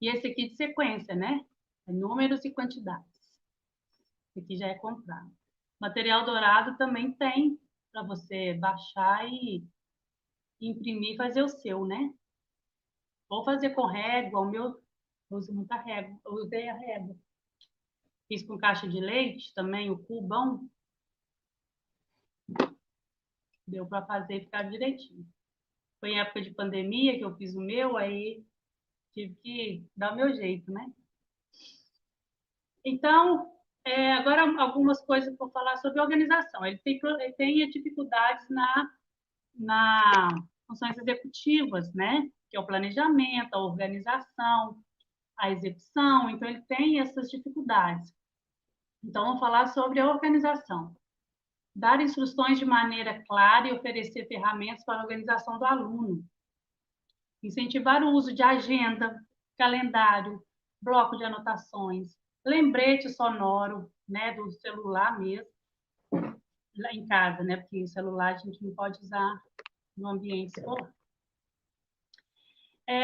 E esse aqui de sequência, né? É números e quantidades. Esse aqui já é comprado. Material dourado também tem para você baixar e imprimir e fazer o seu, né? Ou fazer com régua, o meu, eu uso muita régua, eu usei a régua. Fiz com caixa de leite também, o cubão. Deu para fazer e ficar direitinho. Foi em época de pandemia que eu fiz o meu, aí tive que dar o meu jeito, né? Então, agora algumas coisas para falar sobre organização. Ele tem dificuldades na funções executivas, né? Que é o planejamento, a organização, a execução. Então, ele tem essas dificuldades. Então, vamos falar sobre a organização. Dar instruções de maneira clara e oferecer ferramentas para a organização do aluno. Incentivar o uso de agenda, calendário, bloco de anotações, lembrete sonoro, né, do celular mesmo, lá em casa, né, porque o celular a gente não pode usar no ambiente escolar.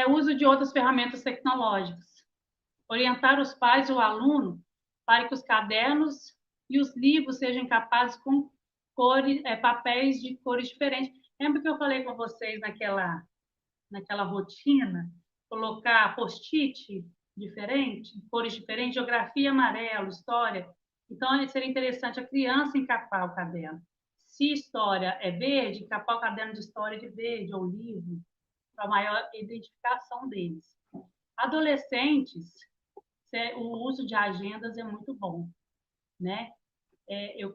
Uso de outras ferramentas tecnológicas. Orientar os pais e o aluno para que os cadernos e os livros sejam capazes com cores, papéis de cores diferentes. Lembra que eu falei com vocês naquela rotina, colocar post-it diferente, cores diferentes, geografia amarelo, história. Então, seria interessante a criança encapar o caderno. Se história é verde, encapar o caderno de história de verde, ou livro, para maior identificação deles. Adolescentes, o uso de agendas é muito bom, né? Eu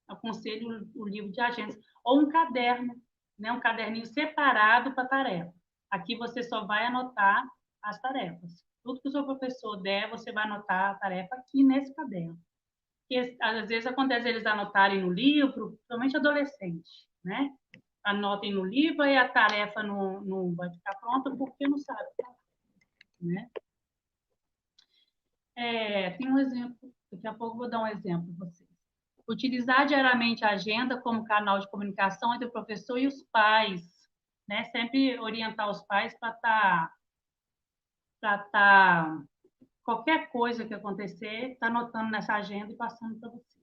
aconselho o livro de agendas, ou um caderno, né? Um caderninho separado para tarefa. Aqui você só vai anotar as tarefas. Tudo que o seu professor der, você vai anotar a tarefa aqui nesse caderno. Porque, às vezes acontece eles anotarem no livro, principalmente adolescentes, né? Anotem no livro e a tarefa não vai ficar pronta porque não sabe, né? Tem um exemplo, daqui a pouco vou dar um exemplo para vocês. Utilizar diariamente a agenda como canal de comunicação entre o professor e os pais, né? Sempre orientar os pais para qualquer coisa que acontecer, tá anotando nessa agenda e passando para você.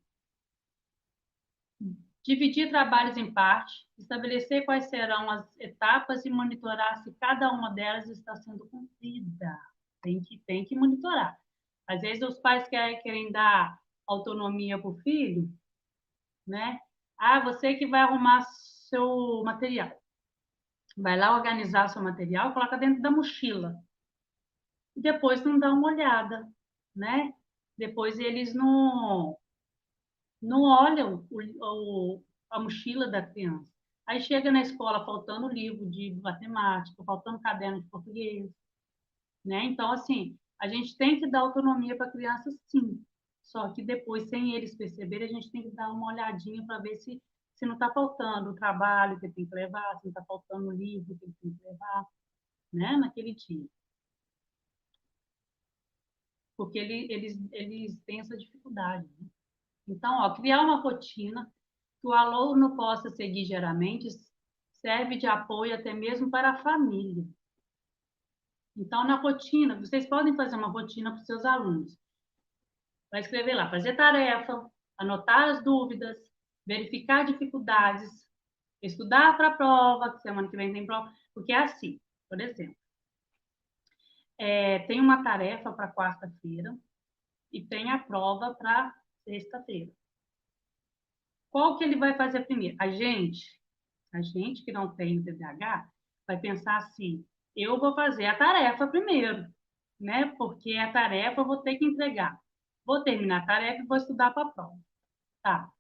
Dividir trabalhos em parte, estabelecer quais serão as etapas e monitorar se cada uma delas está sendo cumprida. Tem que monitorar. Às vezes os pais querem dar autonomia para o filho, né? Você que vai arrumar seu material. Vai lá organizar seu material, coloca dentro da mochila. E depois não dá uma olhada, né? Depois eles não olham a mochila da criança. Aí chega na escola faltando livro de matemática, faltando caderno de português, né? Então, assim, a gente tem que dar autonomia para a criança, sim. Só que depois, sem eles perceberem, a gente tem que dar uma olhadinha para ver se não está faltando o trabalho que ele tem que levar, se não está faltando o livro que ele tem que levar, né? Naquele dia. Porque eles têm essa dificuldade, né? Então, criar uma rotina que o aluno possa seguir diariamente serve de apoio até mesmo para a família. Então, na rotina, vocês podem fazer uma rotina para os seus alunos. Vai escrever lá, fazer tarefa, anotar as dúvidas, verificar dificuldades, estudar para a prova, que semana que vem tem prova, porque é assim, por exemplo, tem uma tarefa para quarta-feira e tem a prova para sexta-feira. Qual que ele vai fazer primeiro? A gente que não tem o TDAH, vai pensar assim, eu vou fazer a tarefa primeiro, né? Porque a tarefa eu vou ter que entregar. Vou terminar a tarefa e vou estudar para a prova. Tá.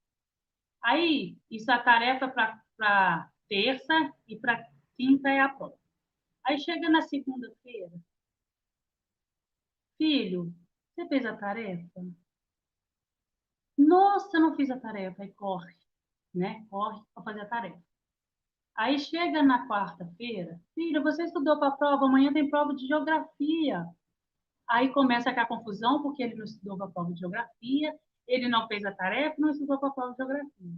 Aí, isso é a tarefa para terça e para quinta é a prova. Aí chega na segunda-feira, filho, você fez a tarefa? Nossa, não fiz a tarefa. Aí corre, né? Corre para fazer a tarefa. Aí chega na quarta-feira, filha, você estudou para a prova, amanhã tem prova de geografia. Aí começa aquela confusão, porque ele não estudou para a prova de geografia, ele não fez a tarefa, não estudou para a prova de geografia,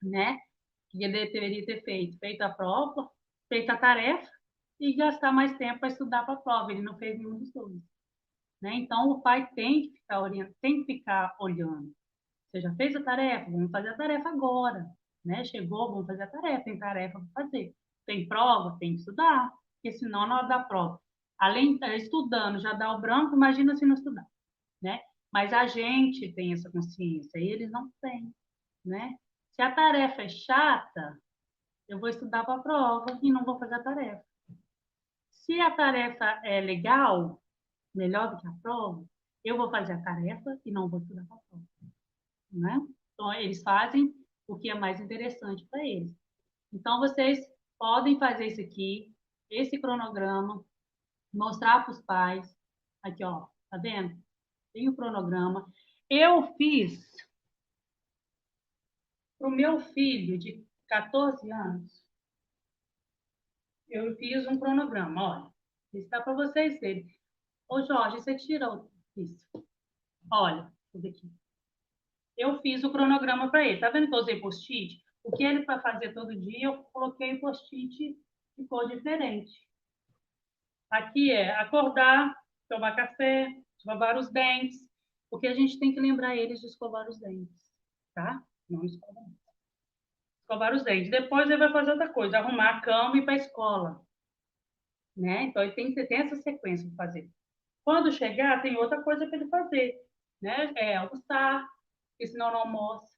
né? Que ele deveria ter feito a prova, feito a tarefa, e gastar mais tempo para estudar para a prova. Ele não fez nenhum dos dois. Né? Então, o pai tem que ficar orientando, tem que ficar olhando. Você já fez a tarefa? Vamos fazer a tarefa agora. Né? Chegou, vamos fazer a tarefa. Tem tarefa para fazer. Tem prova? Tem que estudar. Porque senão, na hora da prova, além de estudando, já dá o branco, imagina se não estudar. Né? Mas a gente tem essa consciência e eles não têm. Né? Se a tarefa é chata, eu vou estudar para a prova e não vou fazer a tarefa. Se a tarefa é legal, melhor do que a prova, eu vou fazer a tarefa e não vou estudar para a prova. Né? Então, eles fazem o que é mais interessante para eles. Então, vocês podem fazer isso aqui, esse cronograma, mostrar para os pais. Aqui, ó, tá vendo? Tem o cronograma. Eu fiz para o meu filho de 14 anos, eu fiz um cronograma, olha. Está para vocês verem. Ô, Jorge, você tira isso. Olha, tudo aqui. Eu fiz o cronograma para ele. Tá vendo que eu usei post-it? O que ele vai fazer todo dia, eu coloquei post-it de cor diferente. Aqui é acordar, tomar café, escovar os dentes, porque a gente tem que lembrar eles de escovar os dentes, tá? Não escovar. Escovar os dentes. Depois ele vai fazer outra coisa, arrumar a cama e ir para a escola. Né? Então, ele tem que ter essa sequência para fazer. Quando chegar, tem outra coisa para ele fazer. Né? É almoçar, porque senão não almoça.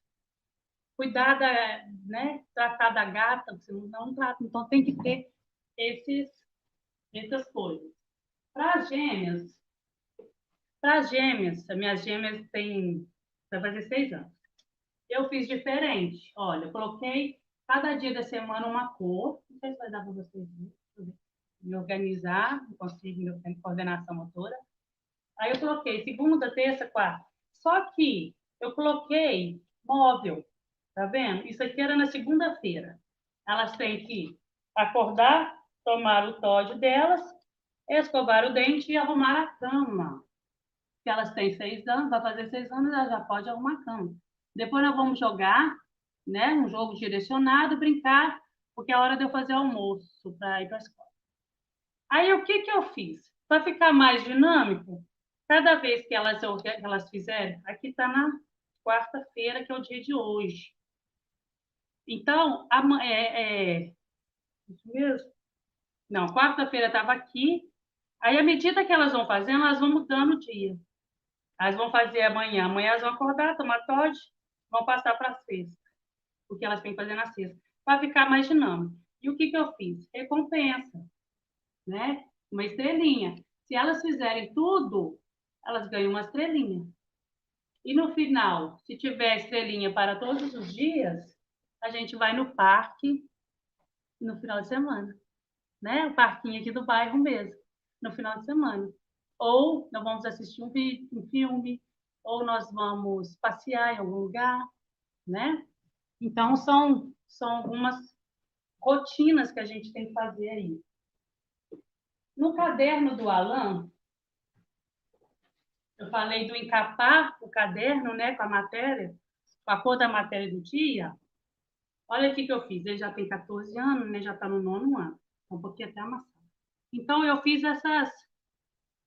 Cuidar da, né? Tratar da gata, senão não trata. Então, tem que ter essas coisas. Para as gêmeas, as minhas gêmeas têm, vai fazer 6 anos. Eu fiz diferente. Olha, eu coloquei cada dia da semana uma cor. Não sei se vai dar para vocês verem. Me organizar, não consigo minha coordenação motora. Aí eu coloquei segunda, terça, quarta. Só que eu coloquei móvel, tá vendo? Isso aqui era na segunda-feira. Elas têm que acordar, tomar o Todd delas, escovar o dente e arrumar a cama. Se elas têm 6 anos, vai fazer 6 anos, ela já pode arrumar a cama. Depois nós vamos jogar, né? Um jogo direcionado, brincar, porque é hora de eu fazer almoço para ir para a escola. Aí o que eu fiz? Para ficar mais dinâmico, cada vez que elas fizerem, aqui está na quarta-feira, que é o dia de hoje. Então, isso mesmo? Não, quarta-feira estava aqui. Aí, à medida que elas vão fazendo, elas vão mudando o dia. Elas vão fazer amanhã. Amanhã elas vão acordar, tomar Todd, vão passar para a sexta. O que elas têm que fazer na sexta. Para ficar mais dinâmico. E o que eu fiz? Recompensa. Né? Uma estrelinha. Se elas fizerem tudo, elas ganham uma estrelinha. E no final, se tiver estrelinha para todos os dias, a gente vai no parque no final de semana. Né? O parquinho aqui do bairro mesmo, no final de semana. Ou nós vamos assistir um filme, ou nós vamos passear em algum lugar, né? Então, são algumas rotinas que a gente tem que fazer aí. No caderno do Alan, eu falei do encapar o caderno, né, com a matéria, com a cor da matéria do dia. Olha o que eu fiz. Ele já tem 14 anos, né, já está no 9º ano. Um pouquinho até amassado. Então, eu fiz essas...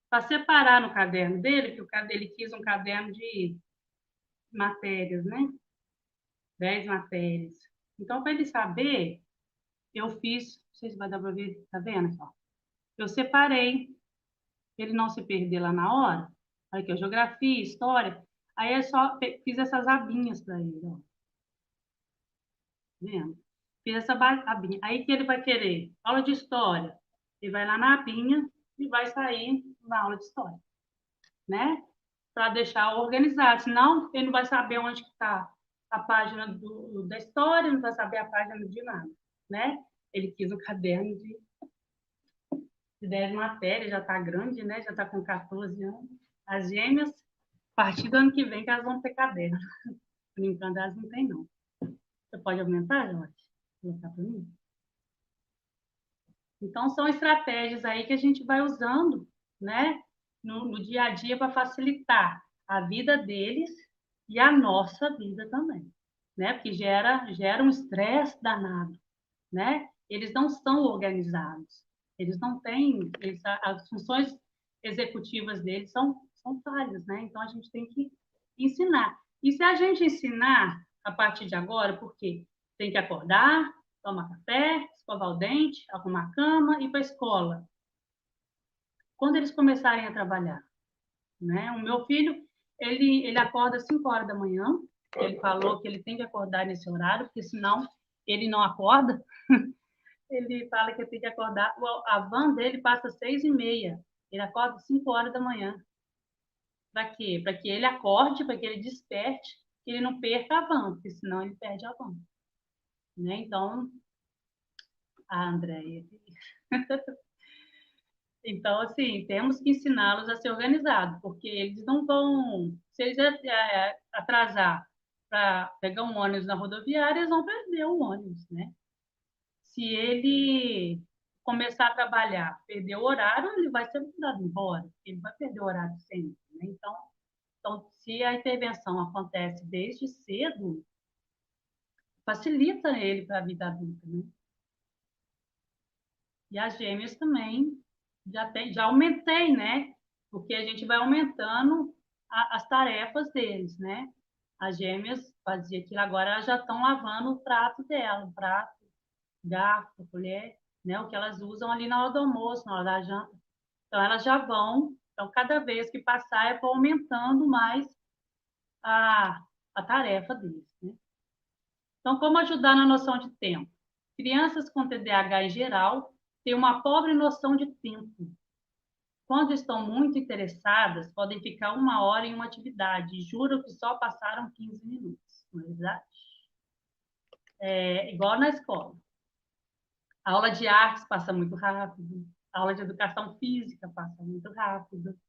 Para separar no caderno dele, porque ele quis um caderno de matérias, né? 10 matérias. Então, para ele saber, eu fiz... Não sei se vai dar para ver, tá vendo? Ó. Eu separei, para ele não se perder lá na hora. Olha aqui, geografia, história. Aí eu só fiz essas abinhas para ele, ó. Tá vendo? Fiz essa abinha. Aí que ele vai querer aula de história. Ele vai lá na abinha e vai sair na aula de história, né? Para deixar organizado. Senão, ele não vai saber onde está a página da história, não vai saber a página de nada, né? Ele quis um caderno de 10 matérias, já está grande, né? Já está com 14 anos. As gêmeas, a partir do ano que vem, que elas vão ter caderno. Por enquanto, elas não têm, não. Você pode aumentar, Jorge? Colocar para mim? Então, são estratégias aí que a gente vai usando, né? No dia a dia para facilitar a vida deles e a nossa vida também, né? Porque gera um estresse danado, né? Eles não são organizados. Eles não têm, as funções executivas deles são falhas, né? Então, a gente tem que ensinar. E se a gente ensinar a partir de agora, porque tem que acordar, tomar café, escovar o dente, arrumar a cama e ir para a escola. Quando eles começarem a trabalhar, né? O meu filho, ele acorda às 5 horas da manhã, ele falou que ele tem que acordar nesse horário, porque senão ele não acorda. Ele fala que tem que acordar. A van dele passa às 6h30. Ele acorda às 5 horas da manhã. Para quê? Para que ele acorde, para que ele desperte, que ele não perca a van, porque senão ele perde a van. Né? Então, a Andréia. Então, assim, temos que ensiná-los a ser organizados, porque eles não vão. Se eles atrasar para pegar um ônibus na rodoviária, eles vão perder o ônibus, né? Se ele começar a trabalhar, perder o horário, ele vai ser mandado embora, ele vai perder o horário sempre, né? Então, se a intervenção acontece desde cedo, facilita ele para a vida adulta, né? E as gêmeas também, já aumentei, né? Porque a gente vai aumentando as tarefas deles, né? As gêmeas faziam aquilo, agora elas já estão lavando o prato dela, o prato, garfo, colher, né? O que elas usam ali na hora do almoço, na hora da janta. Então, elas já vão, então, cada vez que passar, eu vou aumentando mais a, a tarefa deles, né? Então, como ajudar na noção de tempo? Crianças com TDAH em geral têm uma pobre noção de tempo. Quando estão muito interessadas, podem ficar 1 hora em uma atividade e juram que só passaram 15 minutos. Não é verdade? É igual na escola. A aula de artes passa muito rápido, a aula de educação física passa muito rápido,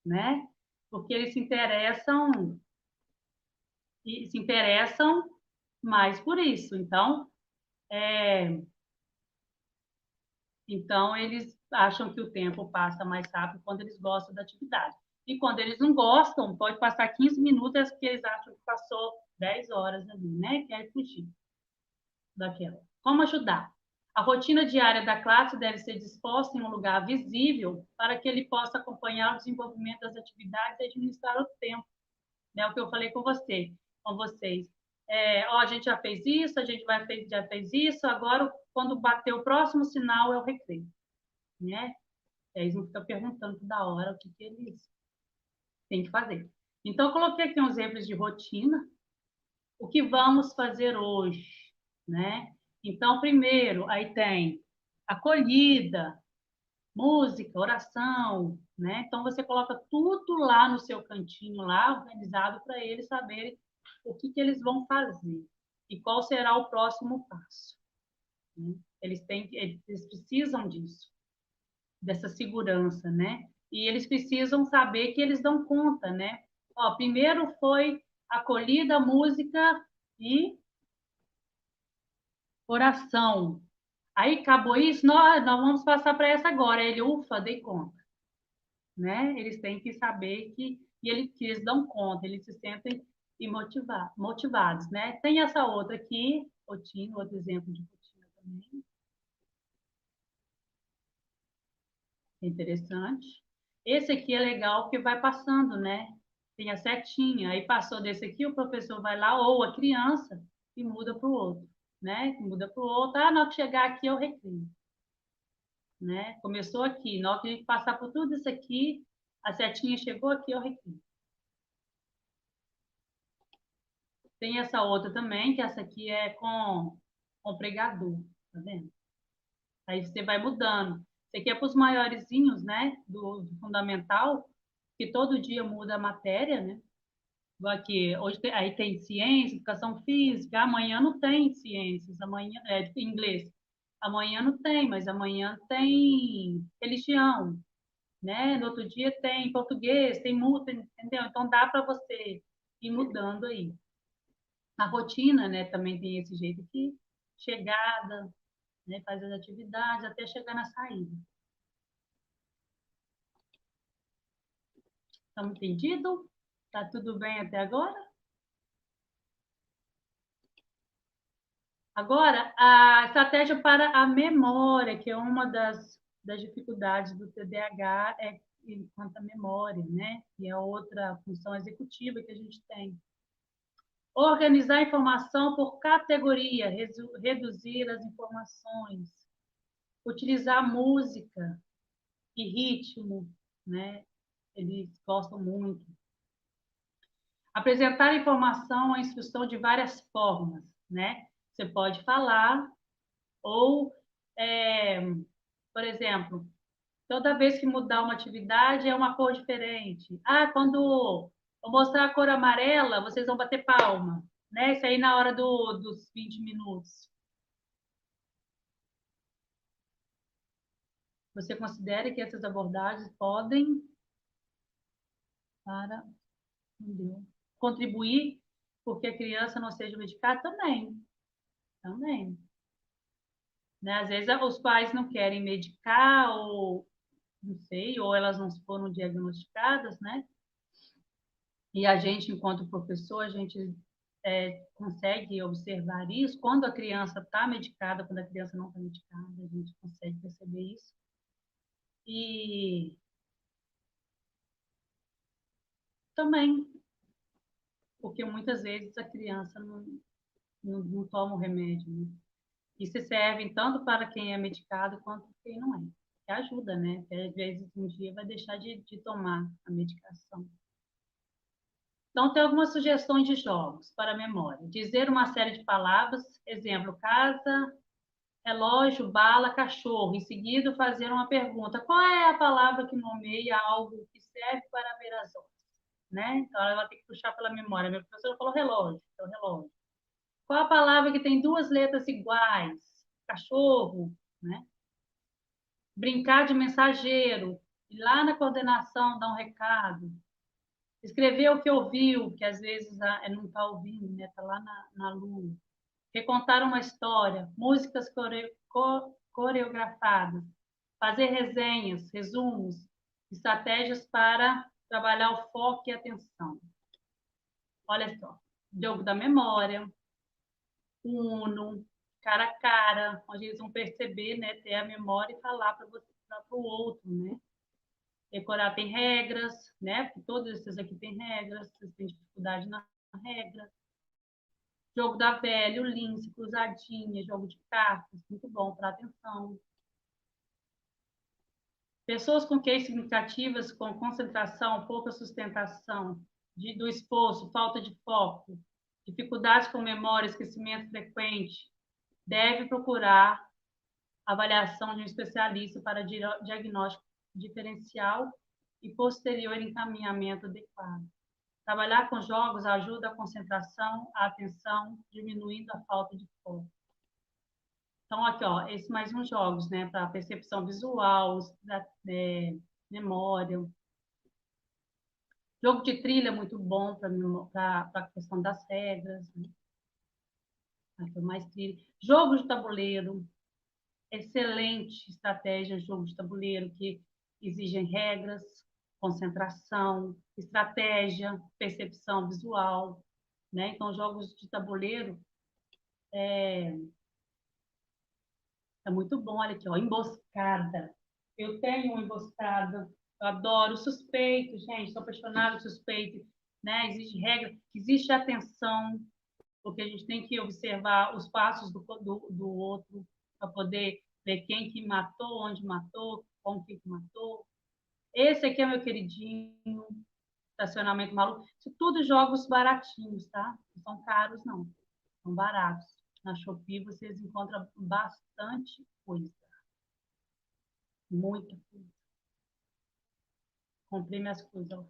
né? Porque eles se interessam mais por isso. Então eles acham que o tempo passa mais rápido quando eles gostam da atividade. E quando eles não gostam, pode passar 15 minutos, é porque eles acham que passou 10 horas ali, né? Quer fugir daquela. Como ajudar? A rotina diária da classe deve ser disposta em um lugar visível para que ele possa acompanhar o desenvolvimento das atividades e administrar o tempo. Né? O que eu falei com vocês. A gente já fez isso, a gente já fez isso, agora, quando bater o próximo sinal, é o recreio. Né? Eles não ficam perguntando toda hora o que eles têm que fazer. Então, eu coloquei aqui uns exemplos de rotina. O que vamos fazer hoje? Né? Então, primeiro, aí tem acolhida, música, oração, né? Então você coloca tudo lá no seu cantinho lá, organizado para eles saberem o que eles vão fazer e qual será o próximo passo. Né? Eles precisam disso, dessa segurança, né? E eles precisam saber que eles dão conta, né? Ó, primeiro foi acolhida, música e oração. Aí acabou isso, nós vamos passar para essa agora. Ele, ufa, dei conta. Né? Eles têm que saber que eles dão conta, eles se sentem motivados, né? Tem essa outra aqui, rotina, outro exemplo de rotina também, interessante. Esse aqui é legal porque vai passando, né? Tem a setinha, aí passou desse aqui, o professor vai lá, ou a criança, e muda para o outro, né? Muda para o outro, na hora que chegar aqui eu recrio, né? Começou aqui, na hora que a gente passar por tudo isso aqui, a setinha chegou aqui, eu recrio. Tem essa outra também, que essa aqui é com pregador, tá vendo? Aí você vai mudando. Isso aqui é para os maiorzinhos, né? Do fundamental, que todo dia muda a matéria, né? Igual aqui, hoje aí tem ciência, educação física, amanhã não tem ciências, amanhã é de inglês. Amanhã não tem, mas amanhã tem religião, né? No outro dia tem português, tem multa, entendeu? Então dá para você ir mudando aí. A rotina, né, também tem esse jeito aqui, chegada, né, faz as atividades até chegar na saída. Estamos entendidos? Tá tudo bem até agora? Agora, a estratégia para a memória, que é uma das das dificuldades do TDAH é quanto à memória, né? Que é outra função executiva que a gente tem. Organizar a informação por categoria, reduzir as informações, utilizar música e ritmo, né? Eles gostam muito. Apresentar a informação, a instrução de várias formas, né? Você pode falar ou, por exemplo, toda vez que mudar uma atividade é uma cor diferente. Ah, quando eu mostrar a cor amarela, vocês vão bater palma, né? Isso aí na hora dos 20 minutos. Você considera que essas abordagens podem para contribuir porque a criança não seja medicada? Também, também. Né? Às vezes os pais não querem medicar ou não sei, ou elas não foram diagnosticadas, né? E a gente, enquanto professor, a gente consegue observar isso. Quando a criança está medicada, quando a criança não está medicada, a gente consegue perceber isso. E também, porque muitas vezes a criança não toma o remédio, né? Isso serve tanto para quem é medicado quanto quem não é. Que ajuda, né? Porque às vezes um dia vai deixar de tomar a medicação. Então, tem algumas sugestões de jogos para a memória. Dizer uma série de palavras, exemplo, casa, relógio, bala, cachorro. Em seguida, fazer uma pergunta. Qual é a palavra que nomeia algo que serve para ver as horas? Né? Então, ela vai ter que puxar pela memória. Meu professor falou relógio, então relógio. Qual a palavra que tem duas letras iguais? Cachorro, né? Brincar de mensageiro. Ir lá na coordenação dar um recado. Escrever o que ouviu, que às vezes não está ouvindo, né? Está lá na lua. Recontar uma história, músicas coreografadas, fazer resenhas, resumos, estratégias para trabalhar o foco e a atenção. Olha só, jogo da memória, Uno, cara a cara, onde eles vão perceber, né, ter a memória e falar para o outro, né? Decorar tem regras, né? Porque todos esses aqui têm regras, vocês têm dificuldade na regra. Jogo da velha, o lince, cruzadinha, jogo de cartas, muito bom para atenção. Pessoas com queixas significativas, com concentração, pouca sustentação, do esforço, falta de foco, dificuldades com memória, esquecimento frequente, deve procurar avaliação de um especialista para diagnóstico diferencial e posterior encaminhamento adequado. Trabalhar com jogos ajuda a concentração, a atenção, diminuindo a falta de foco. Então, aqui, ó, esses mais uns jogos, né? Para percepção visual, memória. Jogo de trilha muito bom para a questão das regras. Né? Aqui, mais trilha. Jogo de tabuleiro. Excelente estratégia, jogo de tabuleiro, que exigem regras, concentração, estratégia, percepção visual. Né? Então, jogos de tabuleiro é muito bom. Olha aqui, ó, emboscada. Eu tenho uma emboscada, eu adoro. Suspeito, gente, sou apaixonada por suspeito. Né? Existe regra, existe atenção, porque a gente tem que observar os passos do outro para poder ver quem que matou, onde matou, como que matou. Esse aqui é meu queridinho, estacionamento maluco. Isso tudo jogos baratinhos, tá? Não são caros, não. São baratos. Na Shopee vocês encontram bastante coisa. Muita coisa. Comprei minhas coisas.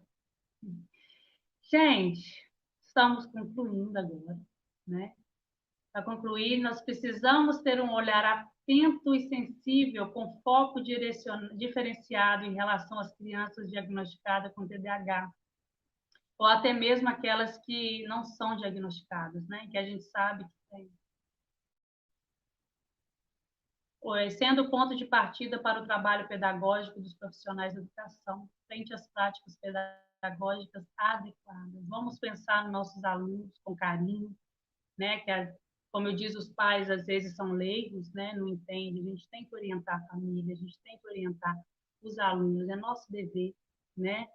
Gente, estamos concluindo agora, né? Para concluir, nós precisamos ter um olhar atento e sensível, com foco diferenciado em relação às crianças diagnosticadas com TDAH, ou até mesmo aquelas que não são diagnosticadas, né? Que a gente sabe que tem. Sendo o ponto de partida para o trabalho pedagógico dos profissionais da educação, frente às práticas pedagógicas adequadas. Vamos pensar nos nossos alunos com carinho, né? Que como eu disse, os pais às vezes são leigos, né? Não entendem, a gente tem que orientar a família, a gente tem que orientar os alunos, é nosso dever, né?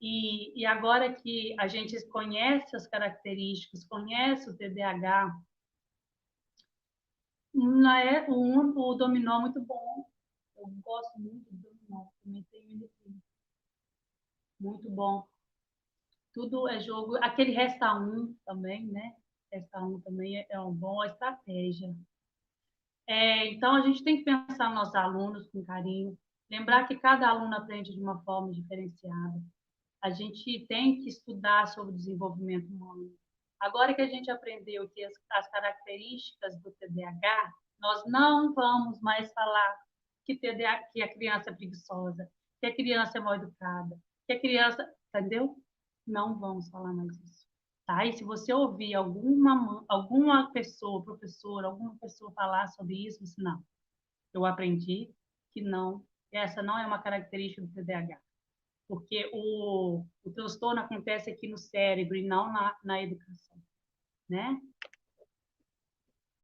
E agora que a gente conhece as características, conhece o TDAH, o dominó é muito bom. Eu gosto muito do dominó, também tenho ele aqui. Muito bom. Tudo é jogo. Aquele resta um também, né? Resta um também é uma boa estratégia. Então, a gente tem que pensar nos nossos alunos com carinho, lembrar que cada aluno aprende de uma forma diferenciada. A gente tem que estudar sobre o desenvolvimento humano. Agora que a gente aprendeu que as características do TDAH, nós não vamos mais falar que a criança é preguiçosa, que a criança é mal educada, que a criança... Entendeu? Não vamos falar mais isso. Tá? E se você ouvir alguma pessoa, professor, alguma pessoa falar sobre isso, você, não. Eu aprendi que não, essa não é uma característica do TDAH. Porque o transtorno acontece aqui no cérebro e não na educação, né?